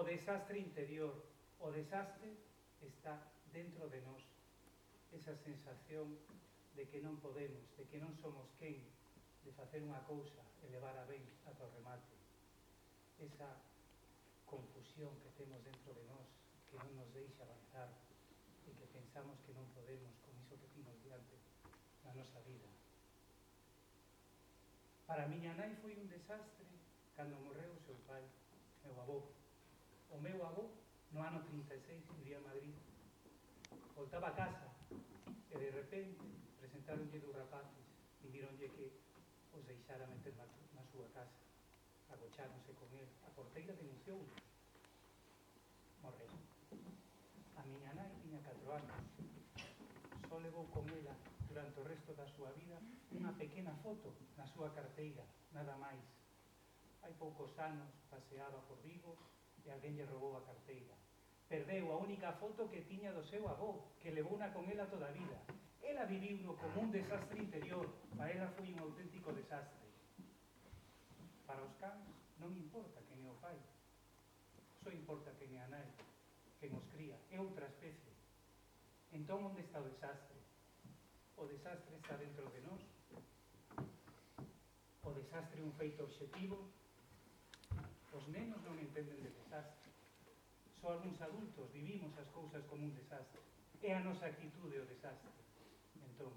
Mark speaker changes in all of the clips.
Speaker 1: desastre interior, o desastre está dentro de nós. Esa sensación de que non podemos, de que non somos quen de facer unha cousa e levar a ben ata o remate. Esa confusión que temos dentro de nós, que non nos deixa avanzar e que pensamos que non podemos con iso que temos diante na nosa vida. Para miña nai foi un desastre cando morreu o seu pai, meu avó. O meu avó, no ano 36, vivía en Madrid. Voltaba a casa e de repente presentaronlle dous rapaces e vironlle que os deixara meter na súa casa. Agocháronse con el. A porteira denunciou-los. Morreu. A miña nai tiña 4 anos. Só levou con ela durante o resto da súa vida unha pequena foto na súa carteira, nada máis. Hai poucos anos paseaba por Vigo e alguén lle roubou a carteira. Perdeu a única foto que tiña do seu avó, que levouna con ela toda a vida. Ela viviuno como un desastre interior, para ela foi un auténtico desastre. Para os cans non importa quen é o pai, só importa quen é a nai, quen os cría, é outra especie. Entón, onde está o desastre? O desastre está dentro de nós. O desastre é un feito obxectivo. Os nenos non entenden de desastre. Só algúns adultos vivimos as cousas como un desastre. É a nosa actitude o desastre. Entón,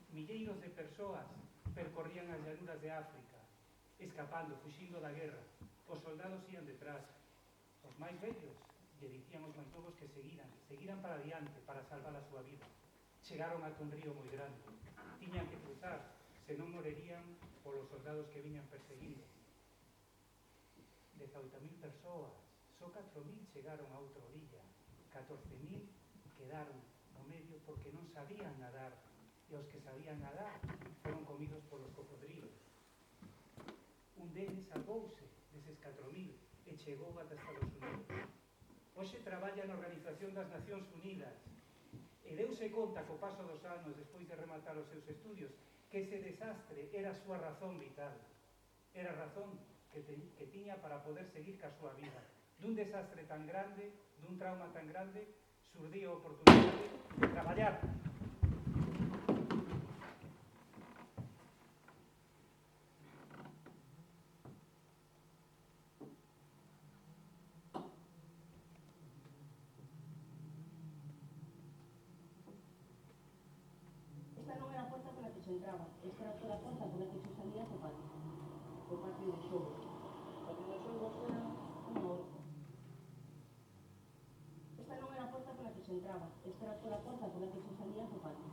Speaker 1: milleiros de persoas percorrían as llanuras de África, escapando, fuxindo da guerra. Os soldados ian detrás. Os máis vellos lle dicían aos máis novos que seguiran para adiante para salvar a súa vida. Chegaron a un río moi grande. Tiñan que cruzar, senón morirían polos soldados que viñan perseguindo. 18.000 persoas, só 4.000 chegaron a outra orilla. 14.000 quedaron no medio porque non sabían nadar, e os que sabían nadar foron comidos polos cocodrilos. Un deles salvouse deses 4.000 e chegou ata Estados Unidos. Hoxe traballa na Organización das Nacións Unidas e deuse conta co paso dos anos, despois de rematar os seus estudios, que ese desastre era a súa razón vital. Era a razón que tiña para poder seguir ca súa vida. Dun desastre tan grande, dun trauma tan grande, xurdía a oportunidade de traballar.
Speaker 2: Esta non era a porta pola que se entraba, esta era toda a porta pola que se salía do patio de xogo. O patio de xogo era unha horta. Esta non era a porta pola que se entraba, esta era toda a porta pola que se salía do patio.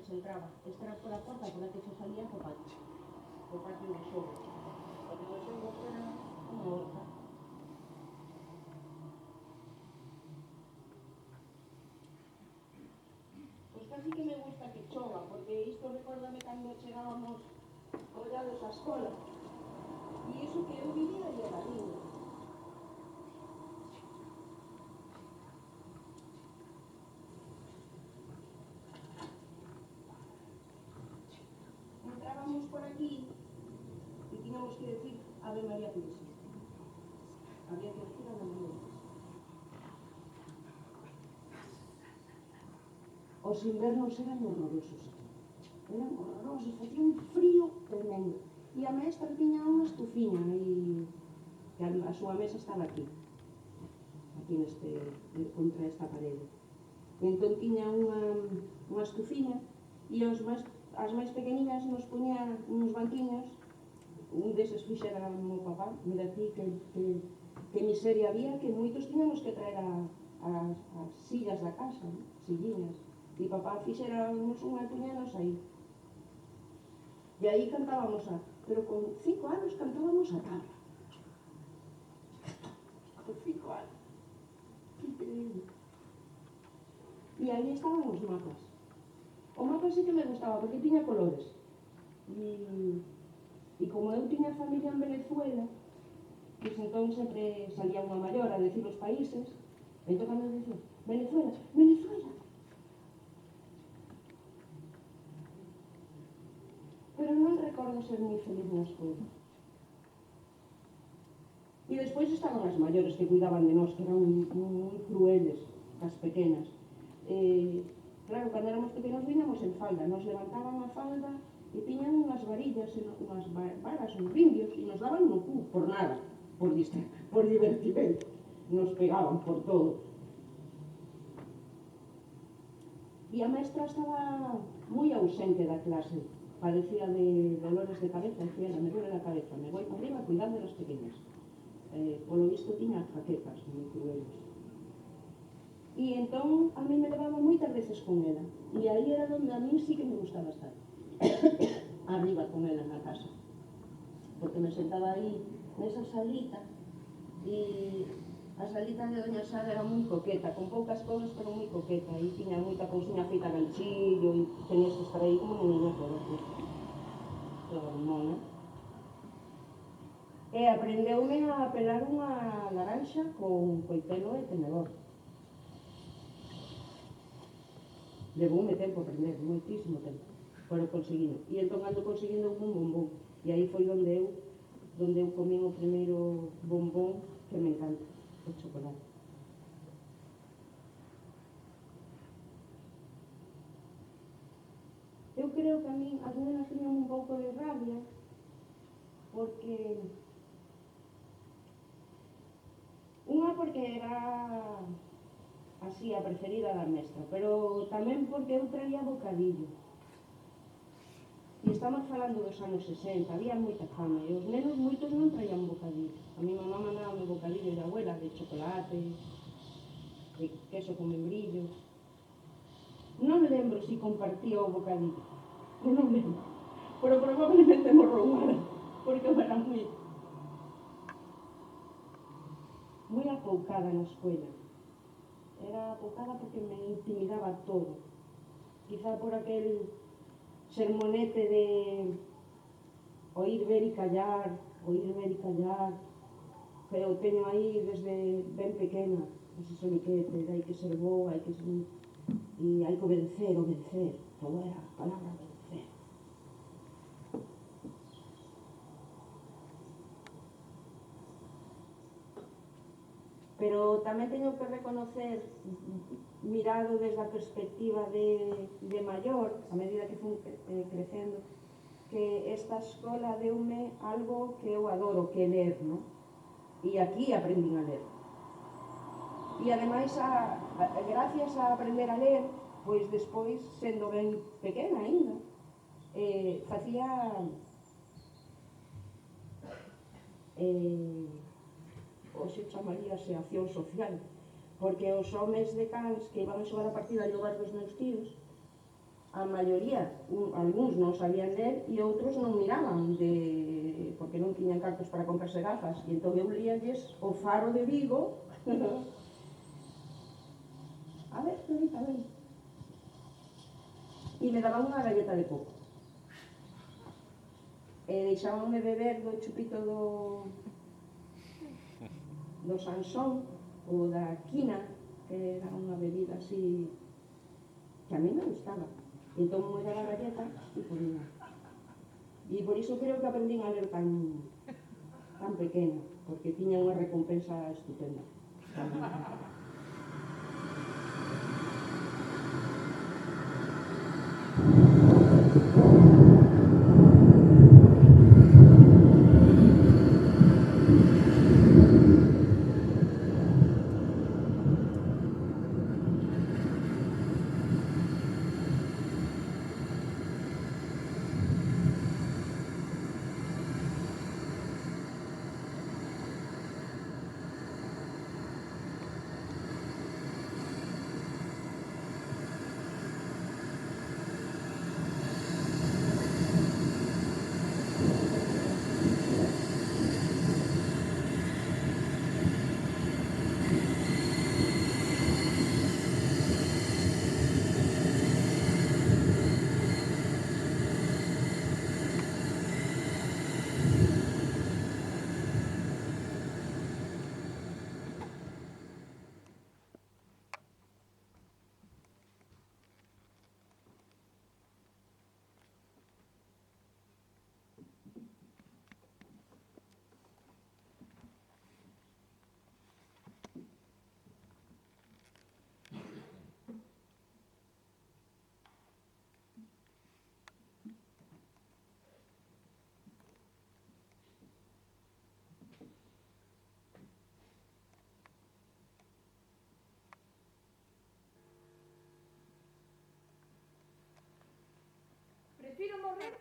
Speaker 2: Se entraba, esta era toda a porta pola que se salía do patio de xogo. O patio de xogo era unha horta. Pois casi que me gusta que chova, porque isto recórdame cando chegábamos collados á escola. E iso que eu vivía e era lindo. Entrábamos por aquí e tiñamos que decir Ave María Purísima. Había que decir Ave María Purísima. Os invernos eran horrorosos aquí. Eran horrorosos, facía un frío tremendo. E a maestra tiña unha estufiña e a súa mesa estaba aquí contra esta parede. E entón tiña unha estufiña e as máis pequeniñas nos poñía uns banquiños, un deses fixera o meu papá, mira aquí que miseria había, que moitos tiñamos que traer as sillas da casa, silliñas, e papá fixera unha puñanos aí. E aí cantábamos pero con 5 anos cantábamos a tabla. Con 5 anos. Que increíble. E aí estaban os mapas. O mapa sí que me gustaba, porque tiña colores. E como eu tiña familia en Venezuela, pois entón sempre salía unha maior a decir os países, e entón cando dicía, Venezuela, Venezuela. Pero non recordo ser moi feliz na escola. E despois estaban as maiores que cuidaban de nós, que eran moi crueles, as pequenas. Claro, cando éramos pequenos viñamos en falda, nos levantaban a falda e tiñan unhas varillas, unhas varas, uns rimbios, e nos daban no cu, por nada, por divertimento. Nos pegaban por todo. E a maestra estaba moi ausente da clase, padecía de dolores de cabeza, decía, me duele la cabeza, me voy para arriba cuidando de las pequeñas. Polo visto tiña jaquecas moi crueles. E entón a mí me levaba moitas veces con ela, e aí era onde a mí sí que me gustaba estar arriba con ela na casa, porque me sentaba aí nesa salita, e a salita de Doña Sara era moi coqueta, con poucas cousas pero moi coqueta, e tiña moita cousiña feita ganchillo, e tenías que estar aí como niña todo non, E aprendeume a pelar unha laranxa con coitelo e tenedor. Levoume tempo aprender, moitísimo tempo, pero conseguindo. E entón ando conseguindo un bombón. E aí foi onde eu comín o primeiro bombón que me encanta, o chocolate. Eu creo que a mí as nenas tiñan un pouco de rabia, porque era así a preferida da mestra, pero tamén porque eu traía bocadillo. E estamos falando dos anos 60, había moita fama, e os nenos moitos non traían bocadillo. A mi mamá mandaba un bocadillo de abuela, de chocolate, de queso con membrillo. Non lembro si compartía o bocadillo, non lembro, pero probablemente me roubara, porque eu era moi apoucada na escuela. Era apoucada porque me intimidaba todo. Quizá por aquel sermonete de oír, ver e callar, que eu teño aí desde ben pequena, ese soniquete, hai que ser boa, hai que obedecer, todo era a palabra obedecer. Pero tamén teño que reconocer, mirado desde a perspectiva de maior, a medida que fui crecendo, que esta escola deume algo que eu adoro, que é ler, non? E aquí aprendín a ler. E ademais, gracias a aprender a ler, pois despois, sendo ben pequena ainda, facía hoxe chamaríase acción social, porque os homes de cans que iban a xogar a partida ao lugar dos meus tíos, a maioría, algúns non sabían ler e outros non miraban, porque non tiñan cartos para comprarse gafas, e entón eu líalles o Faro de Vigo, a ver, Florita, ven, e me daban unha galleta de coco, e deixábanme beber do chupito do Sansón ou da quina, que era unha bebida así que a mí me gustaba. Entón me daba a galleta e ponía. E por iso creo que aprendín a ler tan pequena, porque tiña unha recompensa estupenda.
Speaker 3: prefiro morrer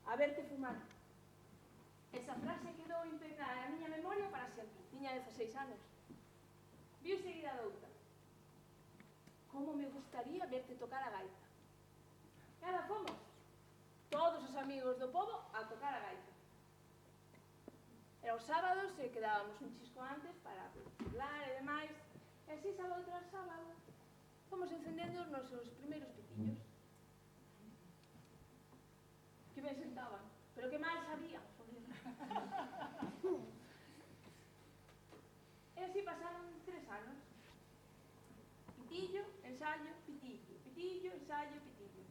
Speaker 3: a verte fumar. Esa frase quedou impregnada na miña memoria para sempre. Tiña 16 anos. Viu seguida douta. Como me gustaría verte tocar a gaita. E ala fomos, todos os amigos do pobo a tocar a gaita. Era os sábados e quedábamos un chisco antes para burlar e demais. E así, sábado tras sábado, fomos encendendo os nosos primeiros pitillos. Que ben sentaban, pero que mal sabían, joder. E así pasaron 3 anos. Pitillo, ensayo, pitillo. Pitillo, ensayo, pitillo.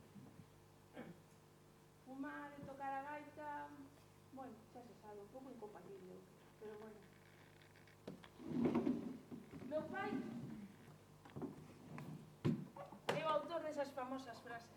Speaker 3: Fumar e tocar a gaita, bueno, xa se sabe, un pouco incompatible, pero bueno. Meu pai é o autor desas famosas frases.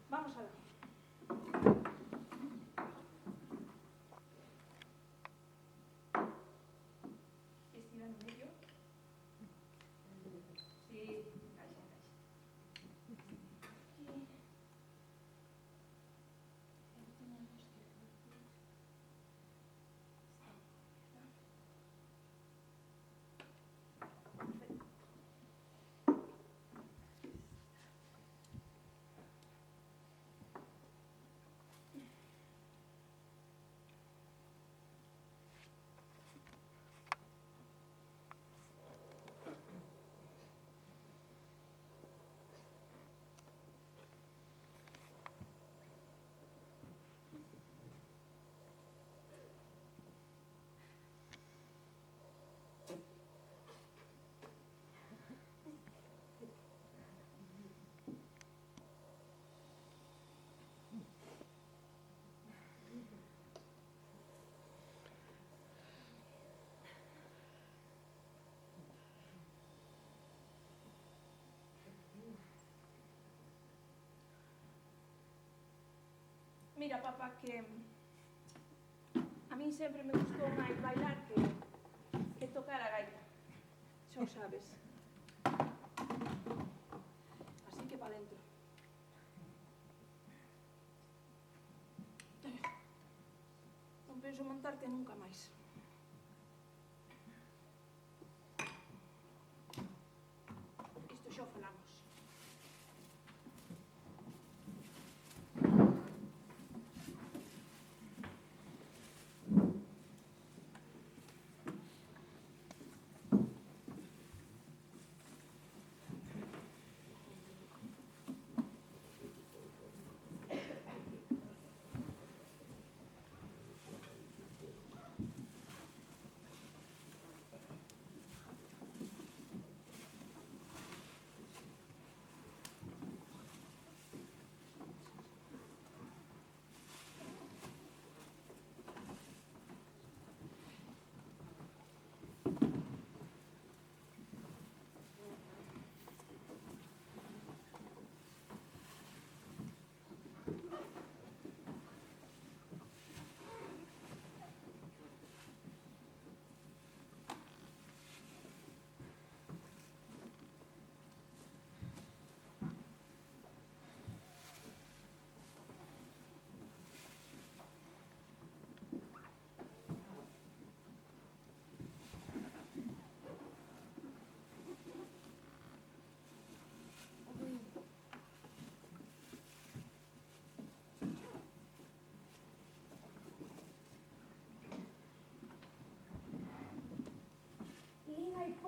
Speaker 3: Vamos a ver. Estira en medio. Sí, encaixa. Mira, papá, que a min sempre me gustou máis bailar que tocar a gaita. Xa o sabes. Así que pa dentro. Non penso montarte nunca máis. Isto xa o falamos.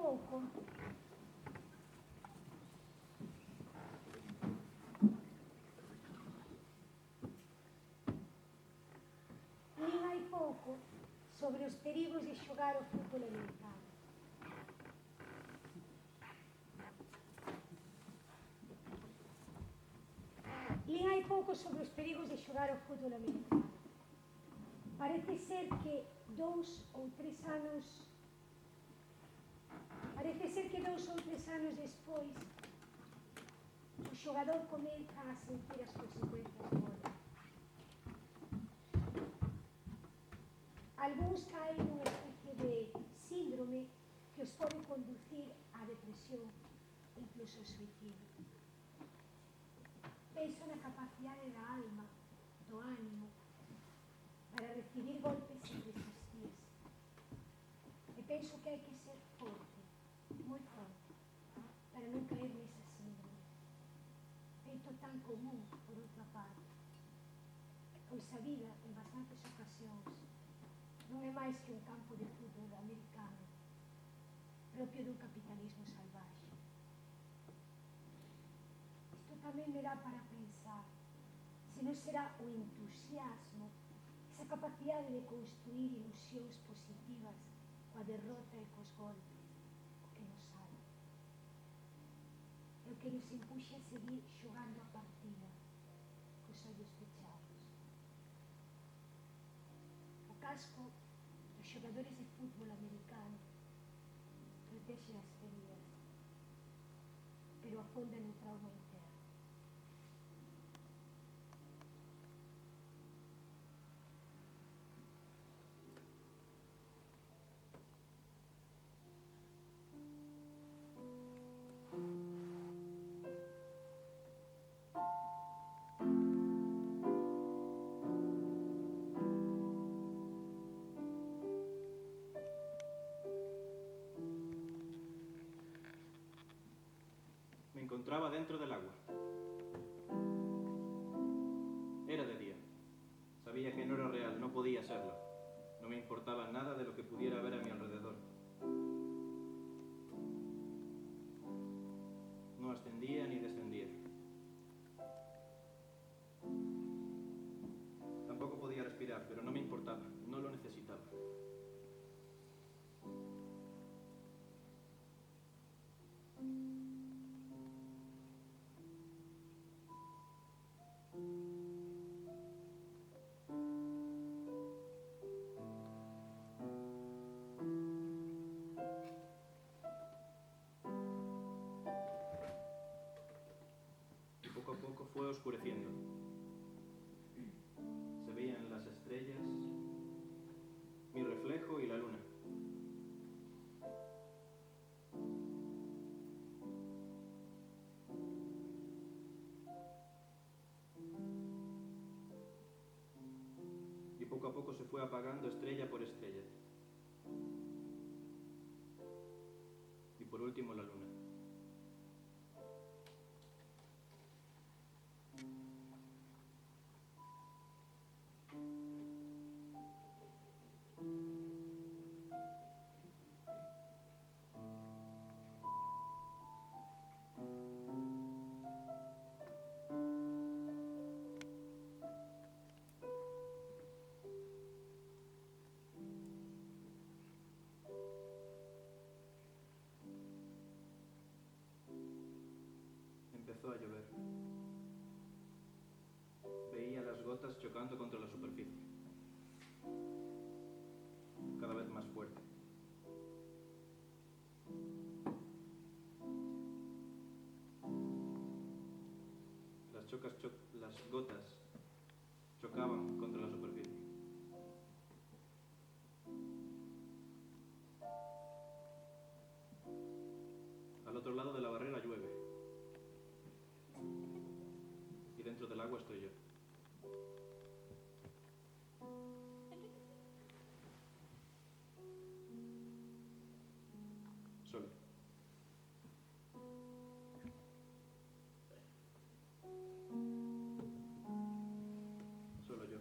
Speaker 4: pouco sobre os perigos de xogar o fútbol americano. Lín hai pouco sobre os perigos de xogar o fútbol americano. Parece ser que 2 ou 3 anos despois o xogador comeza a sentir as consecuencias do golpe. Algúns caen nunha especie de síndrome que os pode conducir á depresión, incluso ao suicidio. Penso na capacidade da alma, do ánimo, para recibir golpes e resistirse. E penso que hai que ser forte, moi forte, para non caer nesa síndrome. Feito tan común, por outra parte, pois a vida, en bastantes ocasións, non é máis que un campo de fútbol americano, propio dun capitalismo salvaxe. Isto tamén me dá para pensar se non será o entusiasmo, esa capacidade de construir ilusións positivas coa derrota e cos golpes, o que nos salva. É o que nos empuxa a seguir xogando a partida, cos ollos pechados. O casco dos xogadores de fútbol americano protege as feridas, pero afonda no trauma interno.
Speaker 5: Me encontraba dentro del agua. Era de día. Sabía que no era real, no podía serlo. No me importaba nada de lo que pudiera haber a mi alrededor. No ascendía ni descendía. Tampoco podía respirar, pero no me importaba, no lo necesitaba. Poco a poco fue oscureciendo. Se veían las estrellas, mi reflejo y la luna. Y poco a poco se fue apagando estrella por estrella. Y por último la luna. Empezó a llover. Veía las gotas chocando contra la superficie. Cada vez más fuerte. Las gotas chocaban contra la superficie. Al otro lado de la barrera llueve. Y dentro del agua estoy yo. Solo. Solo yo.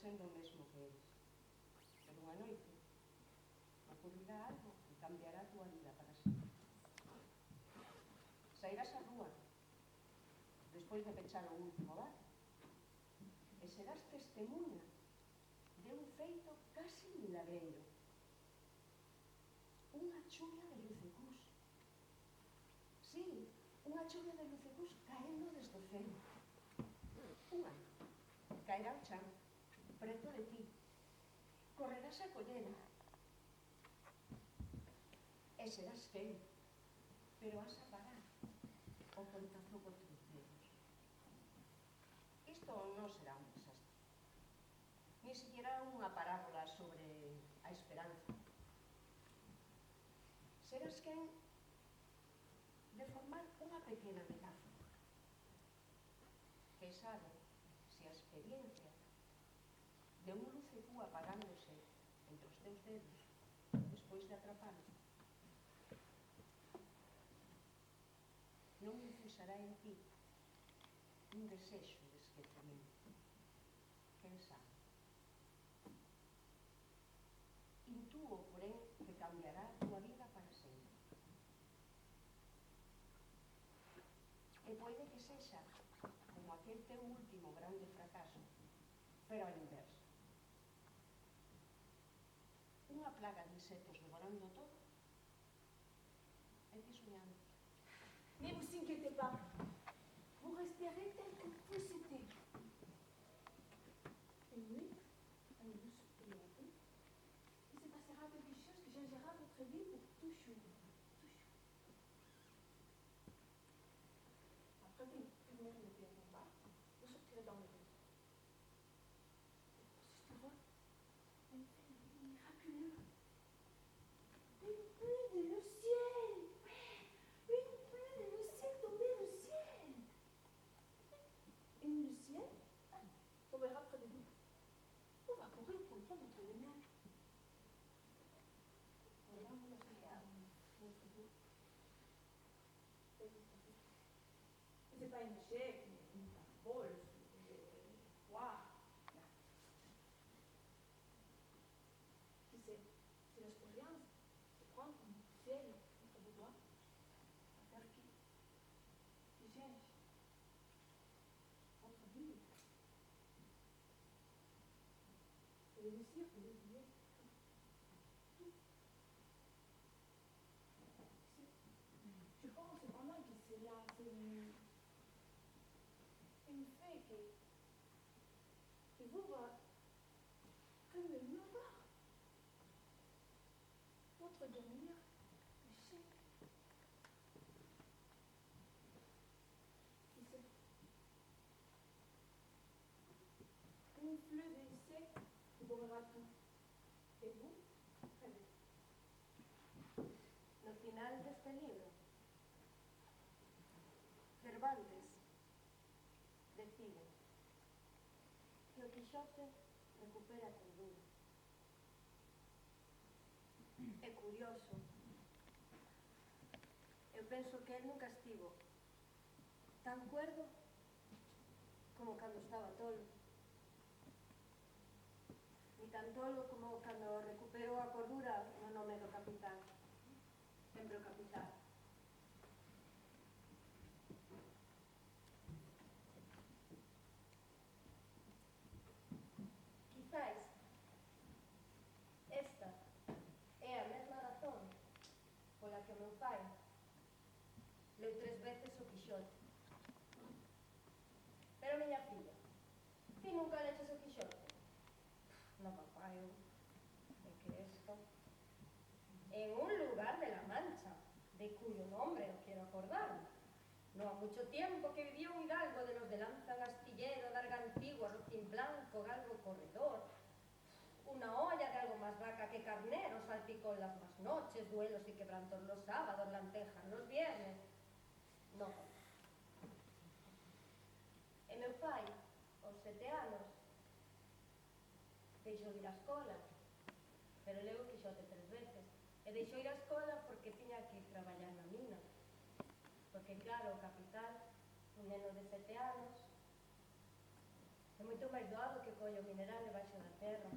Speaker 2: sendo o mesmo que eres. Pero unha noite ocurrirá algo que cambiará a túa vida para sempre. Sairás á rúa despois de pechar o último bar e serás testemunha de un feito casi milagreiro. Unha chuvia de lucecús. Sí, unha chuvia de lucecús caendo desde o ceo. Unha caerá ao chan, preto de ti. Correrás a collera. E serás feo, pero has a parar o contazo con trinceros. Isto non será un desastre. Ni siquiera unha parábola sobre a esperanza. Serás quen de formar unha pequena metáfora que sabe se a experiencia de un lucecú apagándose entre os teus dedos despois de atrapalo non infusará en ti un desexo de esquecemento. Quen sabe? Intúo, porén, que cambiará a túa vida para sempre. E pode que sexa como aquel teu último grande fracaso, pero a inversa. Unha plaga de insectos devorando todo e ti soñando.
Speaker 3: Mais vous inquiétez pas, vous resterez tel que vous étiez. Une nuit, un douce priorité, il se passera quelque chose qui changera votre vie pour toujours. Toujours. Après que tout le monde ne viendra pas, vous sortirez dans le monde. Vous voir un fait miraculeux. Une pluie de le ciel. Une pluie de le ciel tombée du ciel. Une du ciel tombera près de vous. On va courir pour prendre votre lumière. Voilà, vous la faites à votre dos. C'est pas une échec, une parabole, wow. Qui c'est l'expérience de prendre un ciel entre vos doigts, à faire qui change votre vie. Et réussir de l'oublier. Je pense cependant que c'est une fait que vous va comme le miroir. Votre dernier échec. Qui c'est? Une fleur d'insectes qui bombera tout. Et vous, allez.
Speaker 2: No final deste libro, Cervantes decide que o Quixote recupera a cordura. É curioso. Eu penso que el nunca estivo tan cuerdo como cando estaba tolo. Ni tan tolo como cando recuperou a cordura no nome do capitán. Sempre o capitán. Quizais esta é a mesma razón pola que o meu pai leu 3 veces o Quixote. Pero, miña filla, ti nunca leches o Quixote? No, papá, eu... É que esto... En un lugar de la Mancha, de cuyo nombre no quiero acordarme. No ha mucho tiempo que vivió un hidalgo de los de lanza gastillero, larga antigua, rocín blanco, galgo corredor, una olla de algo más vaca que carnero, salpicón las más noches, duelos y quebrantos los sábados, lentejas los viernes. No. E meu pai, aos 7 anos, deixou de ir á escola, pero leu o Quixote 3 veces. E deixou ir á escola porque tiña que ir traballar na mina. Porque, claro, o capitán, un neno de 7 anos,
Speaker 6: moito máis doado que colla o mineral debaixo da terra.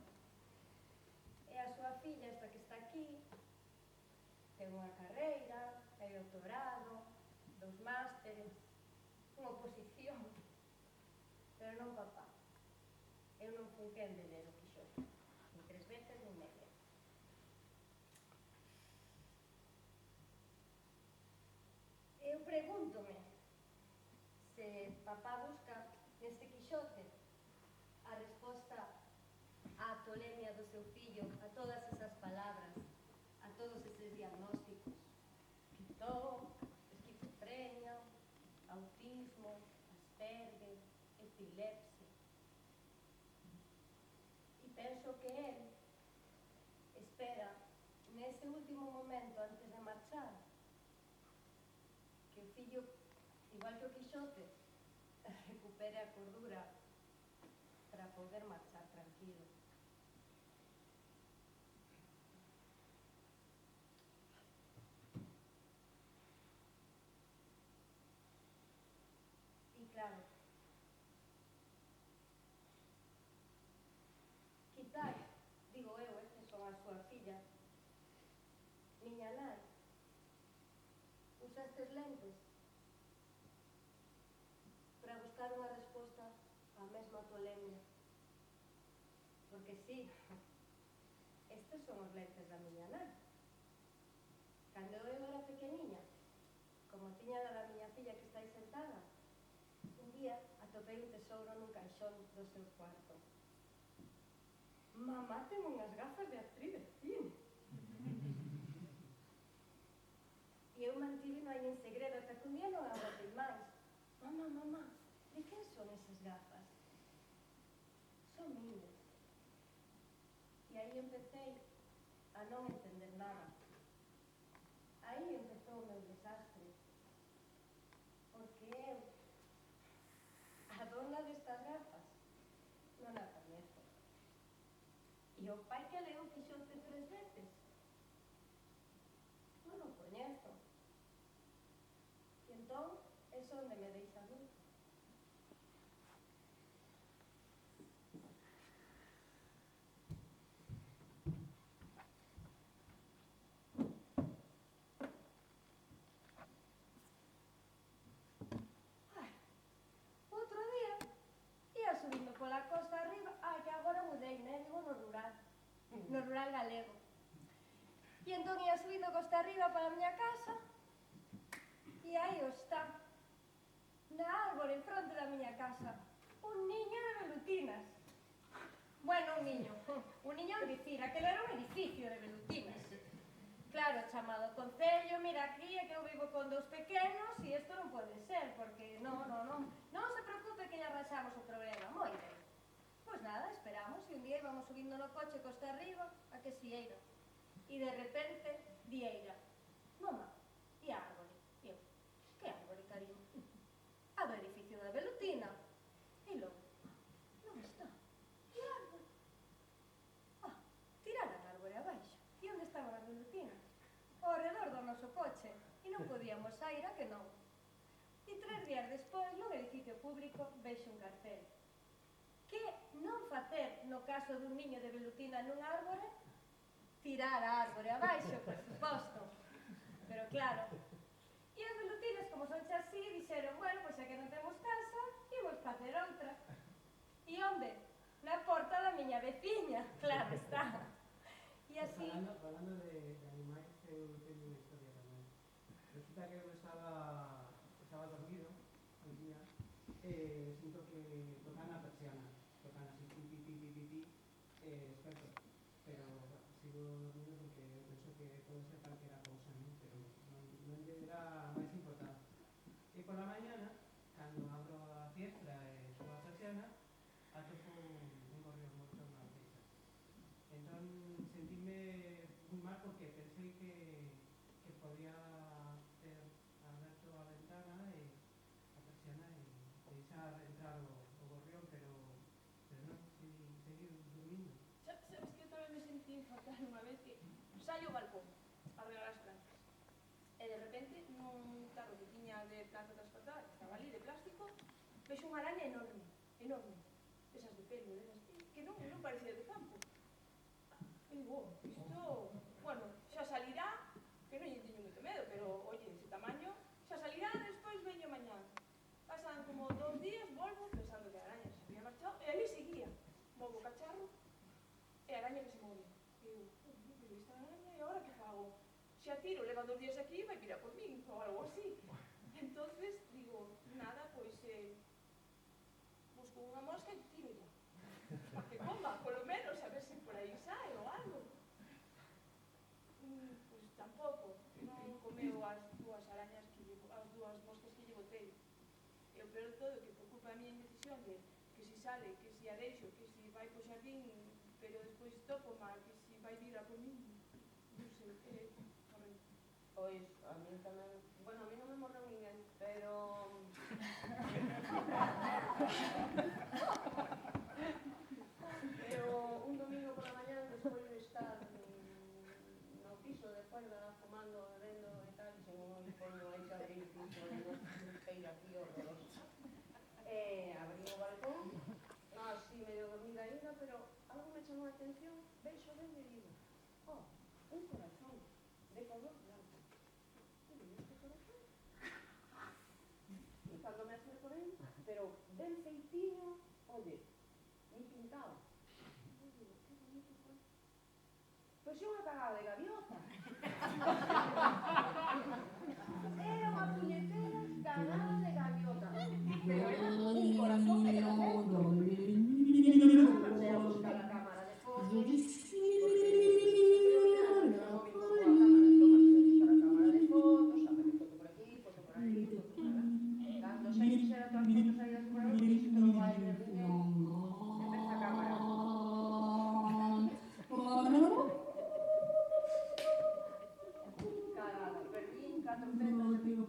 Speaker 6: E a súa filla, esta que está aquí, ten unha carreira, hai doutorado, 2 másteres, unha oposición, pero non papá. Eu non fui quen de ler o Quixote, ni 3 veces ni media. Eu pregúntome se papá busca neste Quixote a resposta á tolemia do seu fillo, a todas esas palabras, a todos eses diagnósticos. TOC, esquizofrenia, autismo, Asperger, epilepsia. E penso que él espera, nese último momento antes de marchar, que o fillo, igual que o Quixote, recupere a cordura para poder marchar tranquilo. E claro, quizás, digo eu, que son a súa filla, miña nai, usa estes lentes para buscar unha resposta á mesma tolemia. Porque sí, estes son os lentes da miña nai. Cando eu era pequeniña, como tiña da miña filla que está aí sentada, un día atopei un tesouro nun caixón do seu cuarto. Mamá ten unhas gafas de actriz de cine. E eu mantivino aí en segredo ata que un día non aguantei máis. Mamá, de quen son esas gafas? Son miñas. E aí empecé a non entender nada. Aí empezou o meu desastre. Porque eu, a dona destas gafas, non a coñezo. E o pai que leu o Quixote 3 veces, non o coñezo. E entón, eso onde me deixa a luz. Outro día, ia subindo pola costa arriba, que agora mudei, vivo no rural galego. E entón ia subindo costa arriba para a miña casa, e aí está, na árbore en fronte da miña casa, un niño de velutinas. Bueno, un niño é dicir, aquel era un edificio de velutinas. Claro, chamado Concello, mira aquí, é que eu vivo con 2 pequenos e isto non pode ser, porque non se preocupe que lle arranxamos o problema, moi ben. Pois nada, esperamos, e un día íbamos subindo no coche costa arriba, a que si eira. E de repente, di eira, mamá, e a árbore? E eu, que árbore, cariño? A do edificio da velutina. E logo, non está. E a árbore? Tiraran a árbore abaixo. E onde estaban as velutinas? Ao redor do noso coche. E non podíamos sair, a que non? E 3 días despois, no edificio público, vexo un cartel. Que non facer no caso dun niño de velutina nun árbore? Tirar a árbore abaixo, por suposto. Pero claro, e as velutinas, como son xa así, dixeron, bueno, pois xa que non temos casa, imos facer outra. E onde? Na porta da miña veciña, claro está. E así...
Speaker 7: Falando de animais, eu teño unha historia tamén. Resulta que eu estaba dormido un día e sinto que tocan a persiana. Tocan así, pi, desperto. Pero sigo dormido porque eu penso que pode ser calquera cousa, non? Pero non lle era máis importante. E pola mañana, cando abro a fiestra e subo a persiana, atopo un gorrión morto na feita. Entón, sentíme moi mal porque pensei que podía ter aberto a ventana e a persiana e deixar entrar o gorrión, pero non, seguir dormindo.
Speaker 3: Sabes que eu tamén me sentí fatal unha vez que saio ao balcón a regar as plantas. E de repente, nun tarro que tiña de planta transportada, que estaba ali de plástico, vexo unha araña enorme. Esa pelo desas que non parecía de campo. E digo, isto, bueno, xa salirá, que non lle teño moito medo, pero, oye, ese tamaño, xa salirá, despois veño mañán. Pasan como 2 días, volvo, pensando que a araña se había marchado, e ali seguía. Movo o cacharro, e a araña que se move. E eu, pero esta araña, e agora que fago? Xa tiro, leva 2 días aquí e vai virar por min, ou algo así. Entonces, digo, nada, pois, busco unha mosca e tiro ya. Para que coma, polo menos, a ver se por aí sae ou algo. Pois tampouco, non comeu as 2 arañas as 2 moscas que lle botei. E o peor de todo, que por culpa da miña indecisión de que si sale, que si a deixo, que si vai po xardín, pero despois topo mal, que si vai vir a por min, non sei, morreu.
Speaker 2: Pois, a mí tamén... Bueno, a mí non me morreu ninguén, pero... Pero un domingo por la mañana, despois de estar no piso de fuera, fumando, bebendo e tal, se non me poño aí que abrir o piso, non feira aquí horrorosa. Abrí o balcón, así medio dormida ainda, pero algo me chamou a atención, vexo dentro e digo, oh, un corazón de color blanco. Este corazón. E cando me acerco dentro, pero ben feitinho, oye, ni pintado. E digo, que bonito foi. Pois é unha cagada de gaviota. Era unha puñetera cagada de gaviota. Pero era un corazón de café. Pasé a buscar a cámara de fotos. Cando xa quixera todas as fotos saídas por aí, dixo que non vai ver ninguén. Empeza a cámara. Cagada, perdín 4 tetas de pico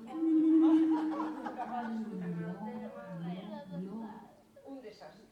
Speaker 2: capaz de subirme ao tema. Un desastre.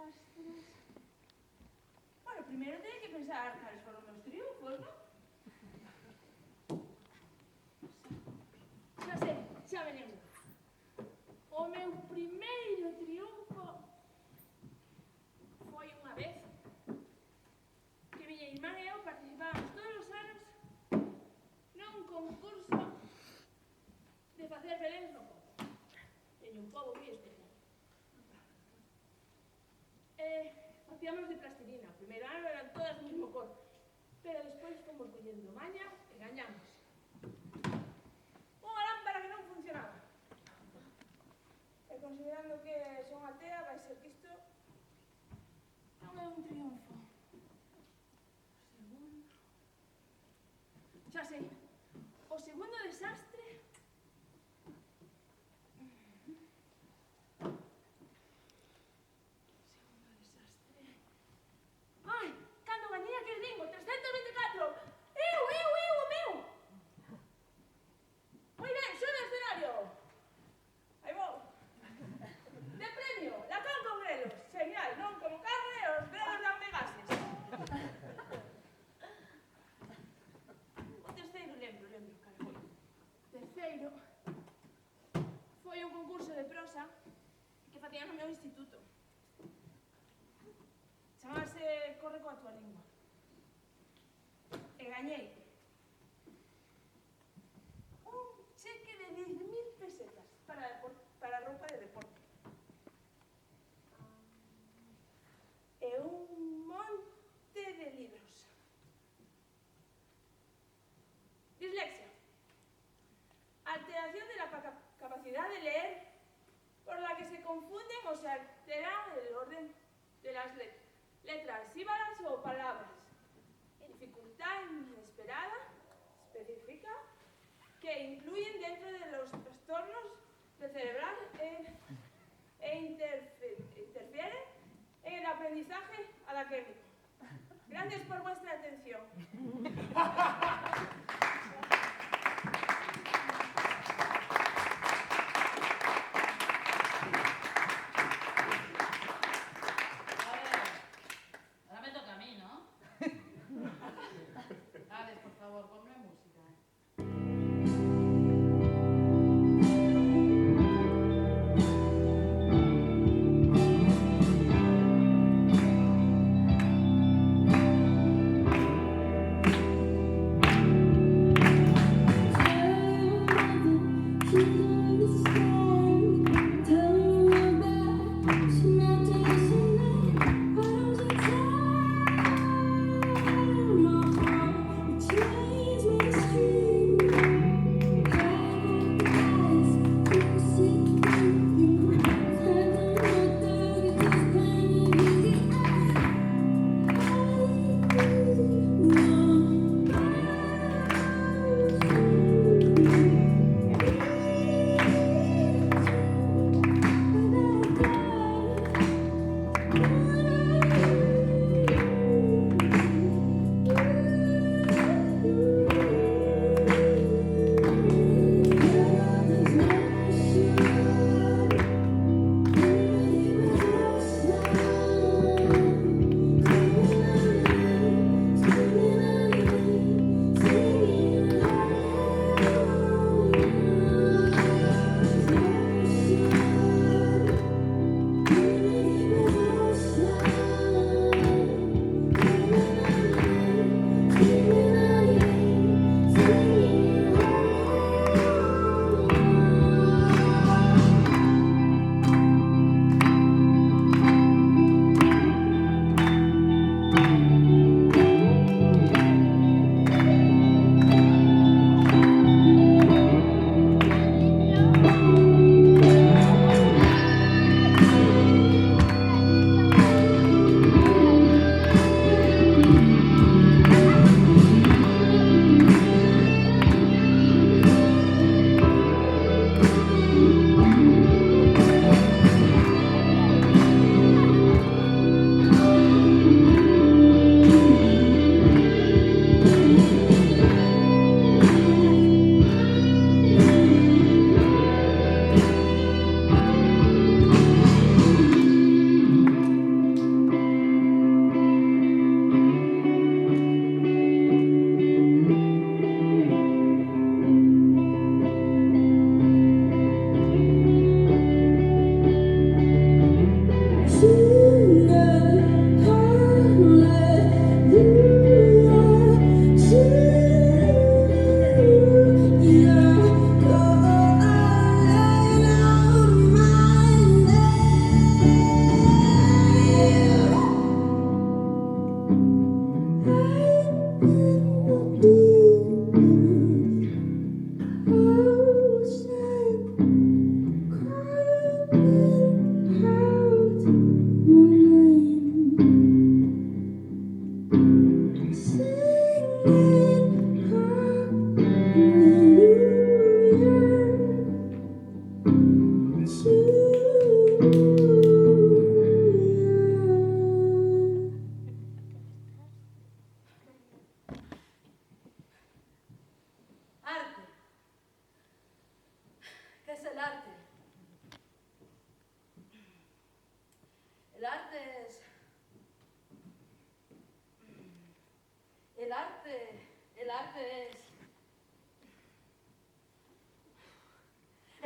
Speaker 3: desastres... Bueno, primeiro teño que pensar cales foron os meus triunfos, non? Xa sei, xa me lembro. O meu primeiro triunfo foi unha vez que miña irmán e eu participábamos todos os anos nun concurso de facer beléns no pobo. Teño un pobo moi especial. Facíamos de plastilina. O primeiro ano eran todas do mesmo cor, pero despois fomos collendo maña e gañamos. Unha lámpara que non funcionaba. E considerando que son atea, vai ser que isto non é un triunfo. O segundo... Xa sei. O segundo desastre... Ai, cando gañei aquel bingo, 324! O meu! Moi ben, sou do escenario! Aí vou! De premio, latón con grelos. Genial, non como carne e os grelos danme gases. O terceiro, lembro, cara, foi. O terceiro foi un concurso de prosa que facían no meu instituto. Chamase Corre coa tua lingua. E gañei un cheque de 10.000 pesetas para roupa de deporte. E un monte de libros. Dislexia. Alteración de la capacidad de leer, por la que se confunden o se altera el orden de las letras, sílabas o palabras. Dificultad inesperada, específica, que incluyen dentro de los trastornos del cerebral e interfieren en el aprendizaje académico. Gracias por vuestra atención.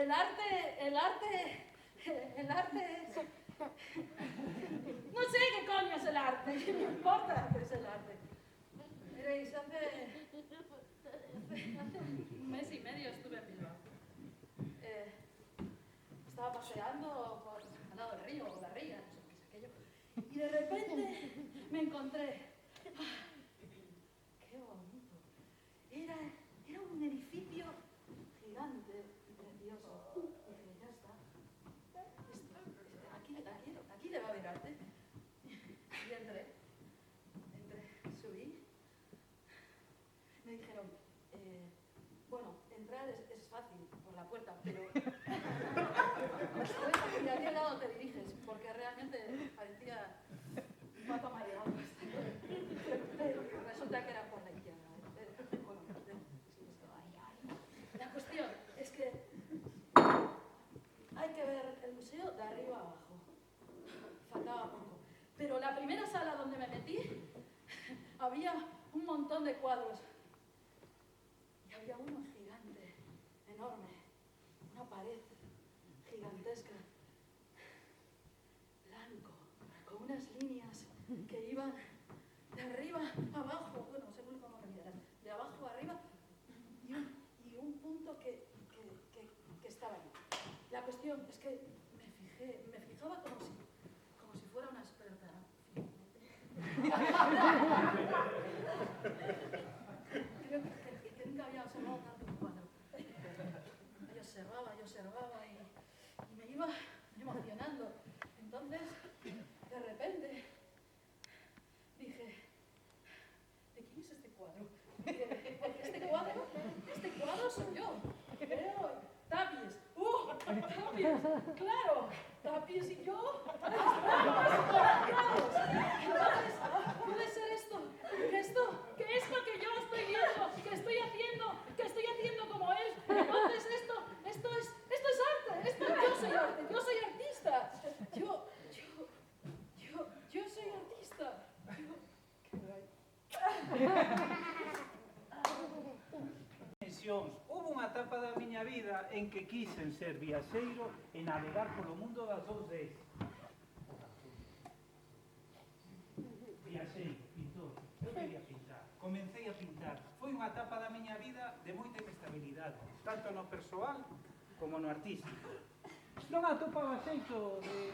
Speaker 3: El arte es... No sé qué coño es el arte, ¿qué me importa qué es el arte? Miréis, hace un mes y medio estuve en Bilbao. Estaba paseando al lado del río, o la ría, no sé qué es aquello, y de repente me encontré... ¡Qué bonito! Era un edificio gigante y precioso. Dije, ya está. Aquí debe haber arte. Y entré, subí. Me dijeron, bueno, entrar es fácil por la puerta, pero después de aquel lado te diriges, porque realmente parecía un pato mareado. Pero resulta que era por la izquierda. Bueno, la cuestión es que hay que ver el museo de arriba abajo. Faltaba poco. Pero la primera sala donde me metí había un montón de cuadros. Y había uno gigante, enorme, una pared gigantesca, blanco, con unas líneas que iban de arriba a abajo, bueno, según cómo lo miras, de abajo a arriba, y un punto que estaba ahí. La cuestión es que me fijaba como si fuera una experta. Creo que nunca había observado tanto un cuadro. Yo observaba y me iba emocionando. Entonces, de repente, dije, ¿de quién es este cuadro? Porque este cuadro soy yo. Veo Tapies. Tapies, claro. Tapies y yo. Entonces, puede ser esto, que que yo estoy viendo, que estoy haciendo como él. Entonces esto es arte, yo soy artista. Yo soy artista.
Speaker 1: Houve unha etapa da miña vida en que quixen ser viaxeiro e navegar polo mundo das dous Ds. Viaxeiro, pintor, eu quería pintar, comecei a pintar. Foi unha etapa da miña vida de moita inestabilidade, tanto no persoal como no artístico. Non atopaba xeito de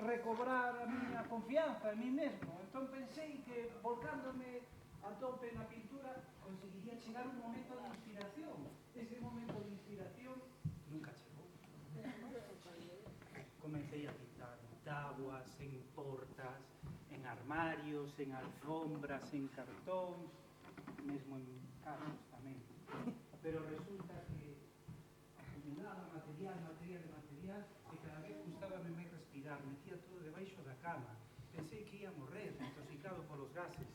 Speaker 1: recobrar a miña confianza en mí mesmo, entón pensei que volcándome a tope na pintura conseguiría chegar un momento de inspiración. Ese momento de inspiración nunca chegou. Comecei a pintar en tabuas, en portas, en armarios, en alfombras, en cartóns, mesmo en carros tamén. Pero resulta que acumulaba material, e cada vez gustábame máis respirar, metía todo debaixo da cama. Pensei que ia morrer, intoxicado polos gases.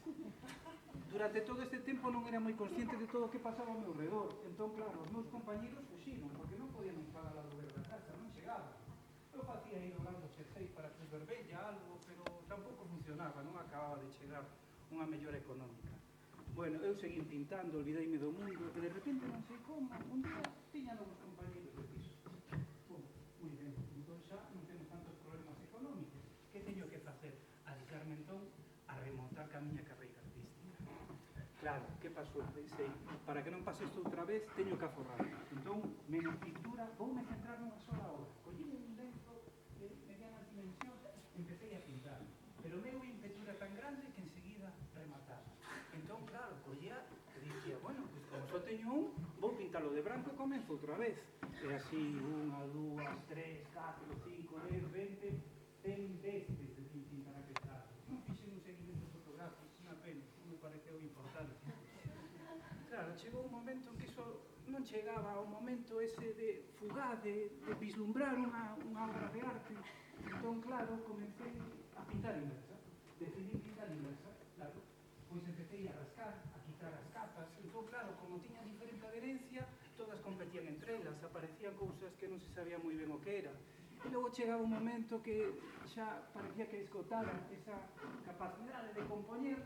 Speaker 1: Durante todo este tempo non era moi consciente de todo o que pasaba ao meu redor. Entón, claro, os meus compañeros fuxiron, porque non podían pagar a alquiler da casa, non chegaban. Eu facía ir orando xerseis para Cruz Vermella, algo, pero tampouco funcionaba, non acababa de chegar unha mellora económica. Bueno, eu seguí pintando, olvideime do mundo, e de repente non sei como, un día tiña novos compañeros de piso. Moi ben, entón xa non temos tantos problemas económicos. Que teño que facer? Adicarme entón a remontar ca miña carreira artística. Claro, que pasou? Pensei, para que non pase isto outra vez, teño que aforrar. Entón, menos pintura, voume centrar nunha sola obra. Collí un lenzo de medianas dimensións, empecé a pintar. Pero o meu ímpetu era tan grande que enseguida remataba. Entón, claro, collía e dicía, bueno, pues como só teño un, vou pintalo de branco e comenzo outra vez. E así, 1, 2, 3, 4, 5, 10, 20, 100 destes de pintar a pesar. Non fixen un seguimento fotográfico, unha pena, non me pareceu importante. Claro, chegou un momento en que iso non chegaba ao momento ese de fugaz, de vislumbrar unha obra de arte. Entón, claro, comecei a pintar inversa. Decidí pintar inversa, claro. Pois empecé a rascar, a quitar as capas. Entón, claro, como tiña diferente adherencia, todas competían entre elas, aparecían cousas que non se sabía moi ben o que era. E logo chegaba un momento que xa parecía que esgotara esa capacidade de compoñer,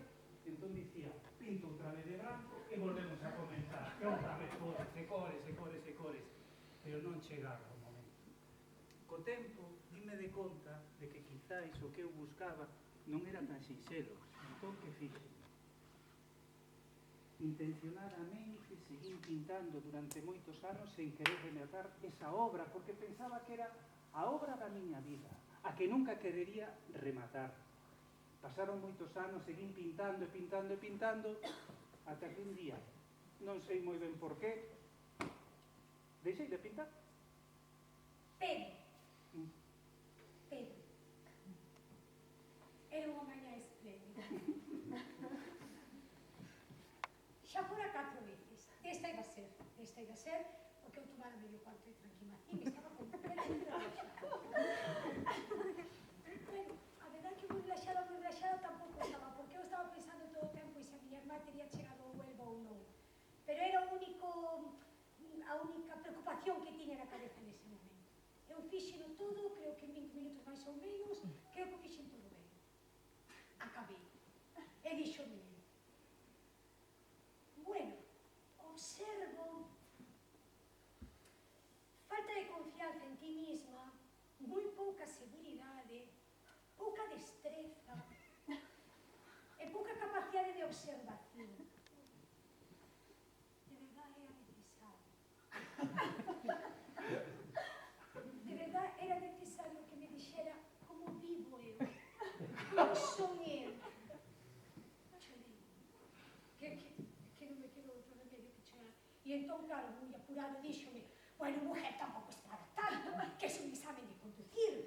Speaker 1: entón dicía, pinto outra vez de branco e volvemos a comenzar. E outra vez cores, e cores, e cores, e cores. pero non chegaba o momento. Co tempo, dime de conta de que quizáis o que eu buscaba non era tan sinxelo. Entón, que fixe? Intencionadamente seguín pintando durante moitos anos sen querer rematar esa obra, porque pensaba que era a obra da miña vida, a que nunca querería rematar. Pasaron moitos anos, seguín pintando e pintando e pintando, ata que un día, non sei moi ben por qué, deixei de pintar.
Speaker 4: Pedro. Pedro. Era unha mañá espléndida. Xa fora 4 veces. Esta iba a ser, porque eu tomara medio cuarto de tranquimacín, estaba completamente relaxada. Bueno, a verdade que moi relaxada tampouco estaba, porque eu estaba pensando todo o tempo e se a miña irmá teria chegado ao Huelva ou non. Pero era a única preocupación que tiña na cabeza nese momento. Eu fixeno todo, creo que en 20 minutos máis ou menos, creo que fixen todo ben. Acabei. E díxome, bueno, observo falta de confianza en ti misma, moi pouca seguridade, pouca destreza e pouca capacidade de observación. De verdade era necesario. De verdade era necesario que me dixera como vivo eu. Non son eu. Chorei. Que non me quedou outro remedio que chorar. E entón, claro, moi apurado, díxome, bueno, mujer, tampouco es para tanto, que es un examen de conducir.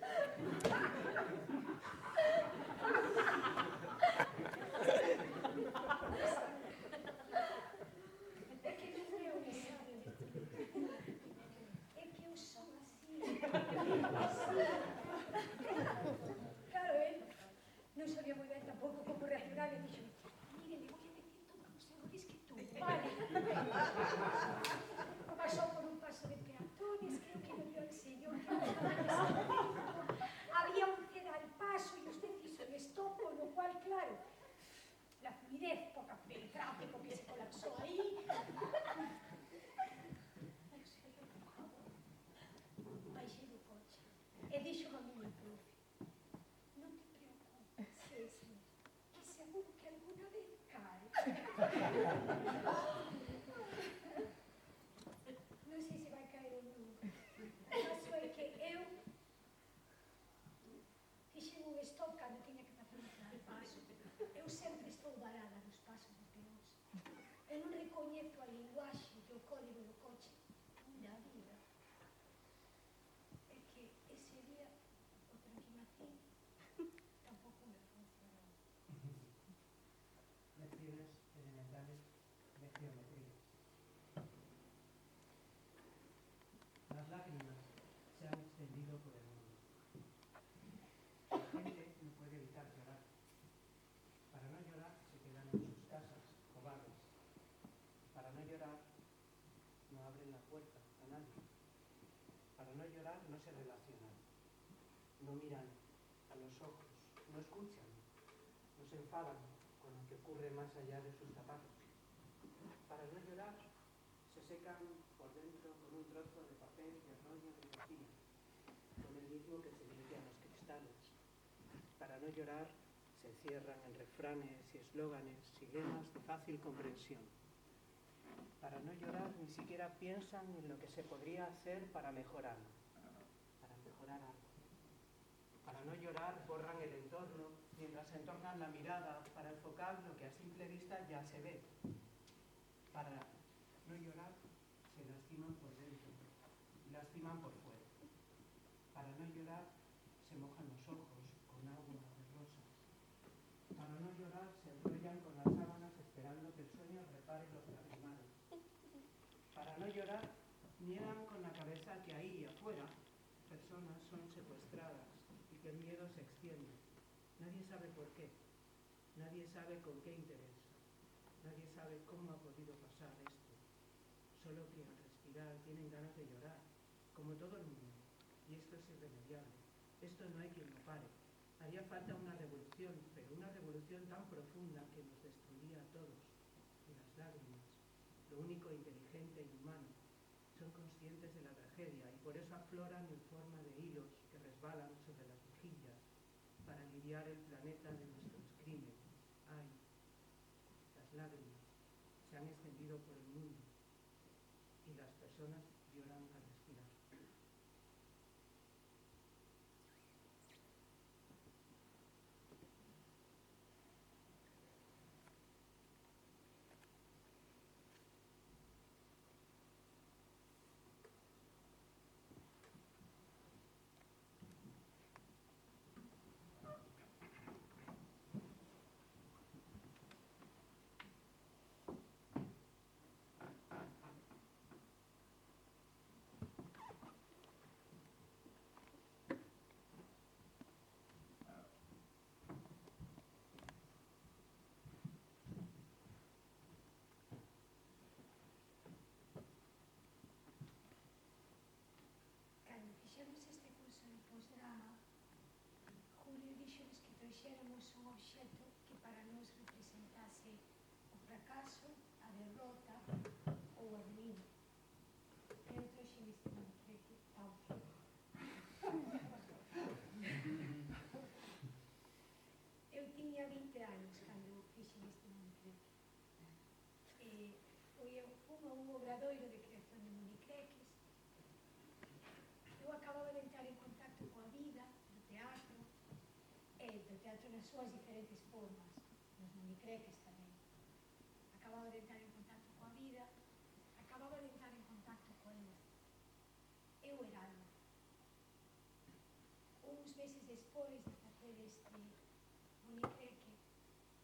Speaker 4: É que non é un examen de conducir. É que eu son así. Claro, non sabía moi ben tampouco como reaccionar e dixo, mire, le voy a decir todos los errores que tuvo, vale. Pasó por un paso de peatones, creo que lo vio el señor que había un ceda al paso y usted hizo un stop, con lo cual, claro, la fluidez poca del tráfico que se colapsó ahí. Ay, señor, por favor. Baixei do coche e dixo a miña profe, non te preocupes, César, que seguro que alguna vez cae. Non sei se vai caer ou non. O caso é que eu fixen un stop cando tiña que facer un paso. Eu sempre estou varada nos pasos de peóns. Eu non recoñezo a linguaxe do código do coche na vida. É que ese día o tranquimacín tampouco me funcionou.
Speaker 7: Lecciones elementales de geometría. Las lágrimas se han extendido por el mundo. La gente no puede evitar llorar. Para no llorar se quedan en sus casas, cobardes. Para no llorar no abren la puerta a nadie. Para no llorar no se relacionan. No miran a los ojos, no escuchan, no se enfadan con lo que ocurre más allá de sus zapatos. Para no llorar se secan por dentro con un trozo de papel de rollo de cocina, con el mismo que se limpian los cristales. Para no llorar se encierran en refranes y eslóganes y lemas de fácil comprensión. Para no llorar ni siquiera piensan en lo que se podría hacer para mejorar algo. Para no llorar borran el entorno mientras entornan la mirada para enfocar lo que a simple vista ya se ve. Para no llorar se lastiman por dentro y lastiman por fuera. Para no llorar se mojan los ojos con agua de rosas. Para no llorar se enrollan con las sábanas esperando que el sueño repare los lastimados. Para no llorar niegan con la cabeza que ahí afuera personas son secuestradas y que el miedo se extiende. Nadie sabe por qué, nadie sabe con qué interés, nadie sabe cómo ha podido pasar esto. Solo que al respirar tienen ganas de llorar, como todo el mundo, y esto es irremediable. Esto no hay quien lo pare. Haría falta una revolución, pero una revolución tan profunda que nos destruiría a todos. Y las lágrimas, lo único inteligente y humano, son conscientes de la tragedia y por eso afloran en forma de hilos que resbalan sobre las mejillas para aliviar el planeta de nuestros crímenes. Ay, las lágrimas se han extendido por el mundo y las personas lloran al respirar.
Speaker 4: Cando fixemos este curso de posdrama, Julio dixonos que trouxéramos un obxeto que para nós representase o fracaso, a derrota ou a ruína. Eu trouxe este mancreque tan feo. Eu tiña 20 anos cando fixen este mancreque. Foi un obradoiro de creación de monicreques. Eu acababa de entrar en contacto coa vida do teatro nas súas diferentes formas, nos monicreques tamén. Acababa de entrar en contacto coa vida, acababa de entrar en contacto coa luz. Eu era alma. Uns meses despois de facer este monicreque,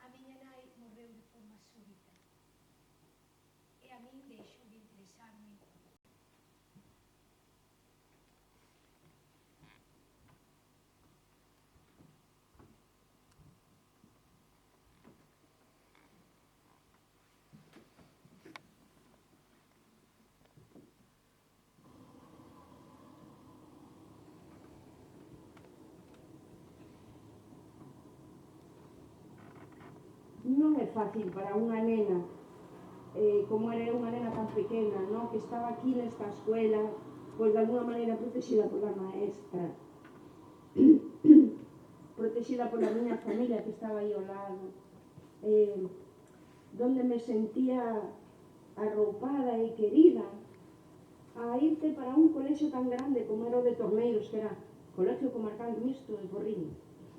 Speaker 4: a miña nai morreu de forma súbita. E a min deixou de interesarme
Speaker 2: Non é fácil para unha nena, como era unha nena tan pequena, no? Que estaba aquí nesta escuela, pois de alguna maneira protegida pola maestra, protegida pola miña familia que estaba aí ao lado, donde me sentía arroupada e querida, a irte para un colexio tan grande como era o de Torneiros, que era Colegio Comarcal Mixto de Porriño.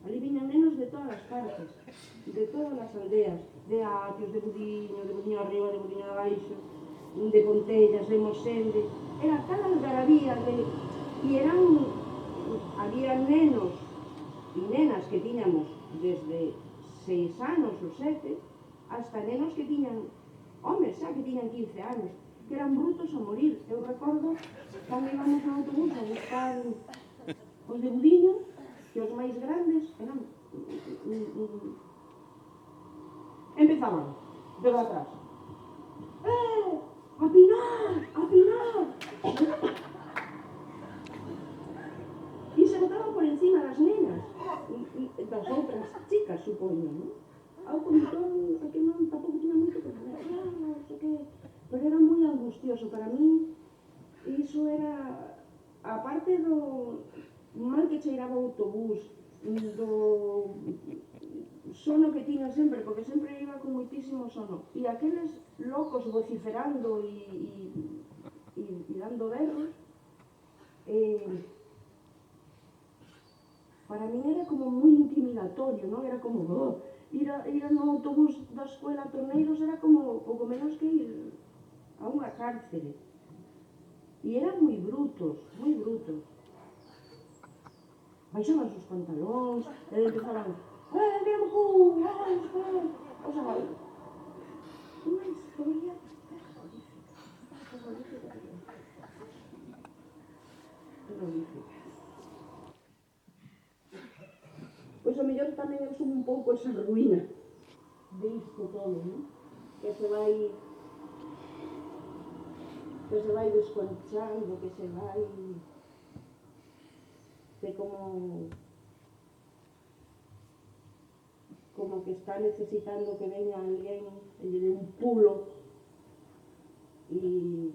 Speaker 2: Ali viñan nenos de todas as partes, de todas as aldeas, de Atios, de Budiño arriba, de Budiño abaixo, de Pontellas, de Mosende. Era tal algarabía e había nenos e nenas que tiñamos desde 6 anos ou 7 hasta nenos que tiñan, homes xa que tiñan 15 anos, que eran brutos a morir. Eu recordo cando íbamos no autobús a buscar os de Budiño, que os máis grandes eran empezaban de atrás, a pinar, e se botaban por encima das nenas das outras chicas, supoño, non? Ao conductor, que non, tampouco tiña moito que fazer, non sei que, pero era moi angustioso para mí. Iso era, aparte do mal que cheiraba o autobús, do sono que tiña sempre, porque sempre iba con moitísimo sono, e aqueles locos vociferando e dando berros, para min era como moi intimidatorio, non? Era como, ir no autobús da escuela a Torneiros era como pouco menos que ir a unha cárcere. E eran moi brutos, moi brutos. Baixaban os pantalóns, e empezaban, mira o cu, o sea, unha historia terrorífica. Pois o mellor tamén eu son un pouco esa ruína de isto todo, non? Que se vai desconchando, que se vai como que está necesitando que veña alguén e lle dé un pulo e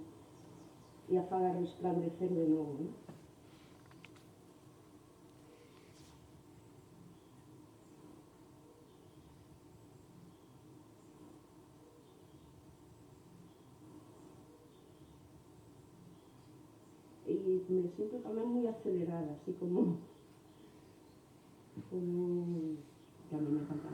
Speaker 2: e a faga resplandecer de novo, non? E me sinto tamén moi acelerada, así como que a mí me encanta.